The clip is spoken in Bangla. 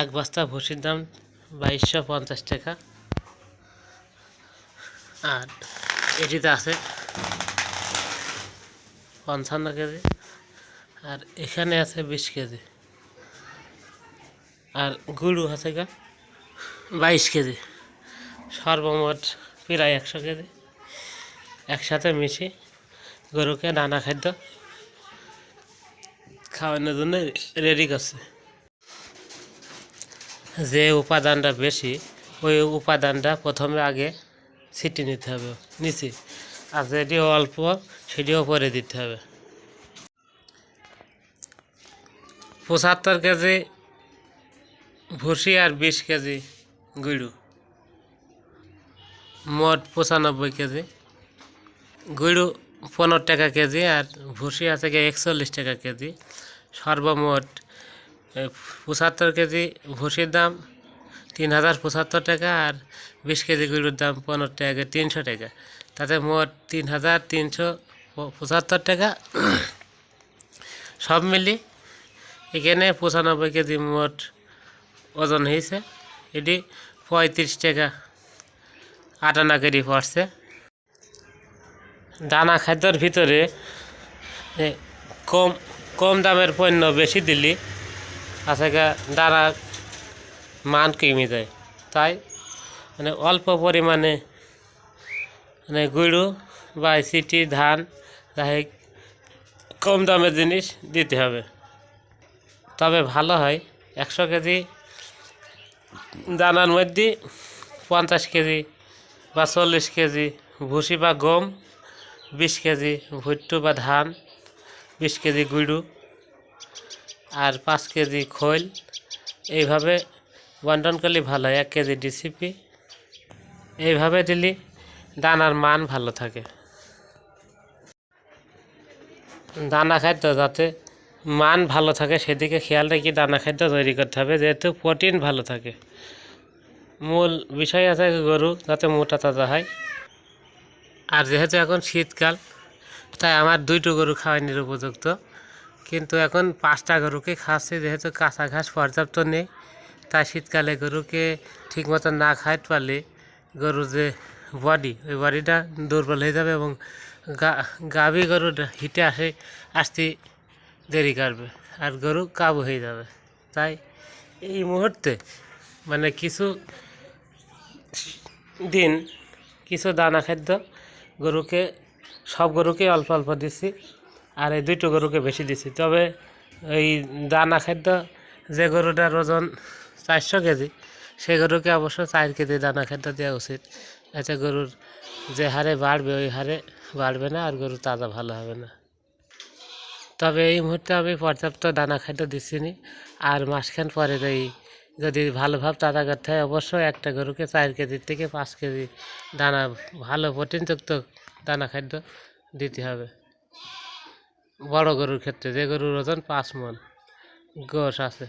এক বস্তা ভুসির দাম 2250 টাকা। আর এটিতে আছে 55 কেজি, আর এখানে আছে 20 কেজি, আর গুঁড়ো আছে 22 কেজি, সর্বমোট প্রায় 100 কেজি একসাথে মিশিয়ে গরুকে দানা খাদ্য খাওয়ানোর জন্য রেডি করছে। যে উপাদানটা বেশি ওই উপাদানটা প্রথমে আগে ছিটে নিতে হবে নিচে, আর যেটি অল্প সেটিও পরে দিতে হবে। 75 কেজি ভুসি আর 20 কেজি গুঁড়ো, মোট 95 কেজি। গুঁড়ো 15 টাকা কেজি আর ভুসি আছে 41 টাকা কেজি। সর্বমোট 75 কেজি ভুসির দাম 3075 টাকা, আর 20 কেজি গুঁড়োর দাম 15 টাকা, 300 টাকা। তাতে মোট 3375 টাকা। সব মিলি এখানে 95 কেজি মোট ওজন হয়েছে। এটি 35 টাকা 58 কেজি পড়ছে। দানা খাদ্যর ভিতরে কম কম দামের পণ্য বেশি দিলে আছে দানা মান কমে যায়, তাই অল্প পরিমাণে গুঁড়ো বা সিটি ধান তাই কম দামের জিনিস দিতে হবে। তবে ভালো হয় 100 কেজি দানার মধ্যে 50 কেজি বা 40 কেজি ভুসি বা গম, 20 কেজি ভুট্টো বা ধান, 20 কেজি গুঁড়ো আর 5 কেজি খোল, এইভাবে বন্টন করলে ভালো হয়। 1 কেজি ডিসিপি এইভাবে দিলে দানার মান ভালো থাকে। দানা খাদ্য যাতে মান ভালো থাকে সেদিকে খেয়াল রেখে দানা খাদ্য তৈরি করতে হবে, যেহেতু প্রোটিন ভালো থাকে। মূল বিষয় আছে গরু যাতে মোটা তাজা হয়। আর যেহেতু এখন শীতকাল, তাই আমার 2টো গরু খাওয়ানোর উপযুক্ত, কিন্তু এখন 5টা গরুকে খাওয়াচ্ছি। যেহেতু কাঁচা ঘাস পর্যাপ্ত নেই, তাই শীতকালে গরুকে ঠিক মতো না খাওয়াতে পারলে গরুর যে বডি, ওই বডিটা দুর্বল হয়ে যাবে এবং গাভী গরুর হিটে আসতে দেরি করবে আর গরু কাবু হয়ে যাবে। তাই এই মুহূর্তে কিছু দিন কিছু দানা খাদ্য গরুকে, সব গরুকে অল্প অল্প দিচ্ছি, আর এই 2টো গরুকে বেশি দিচ্ছি। তবে এই দানা খাদ্য যে গরুটার ওজন 400 কেজি, সেই গরুকে অবশ্য 4 কেজি দানা খাদ্য দেওয়া উচিত। এতে গরুর যে হারে বাড়বে ওই হারে বাড়বে না, আর গরু তাজা ভালো হবে না। তবে এই মুহূর্তে আমি পর্যাপ্ত দানা খাদ্য দিচ্ছি না, আর মাসখান পরে যদি ভালোভাবে তাজা করতে হয় অবশ্যই একটা গরুকে 4 কেজির থেকে 5 কেজি দানা, ভালো প্রোটিনযুক্ত দানা খাদ্য দিতে হবে। বড় গরুর ক্ষেত্রে, যে গরুর ওজন 5 মণ গোশ আছে।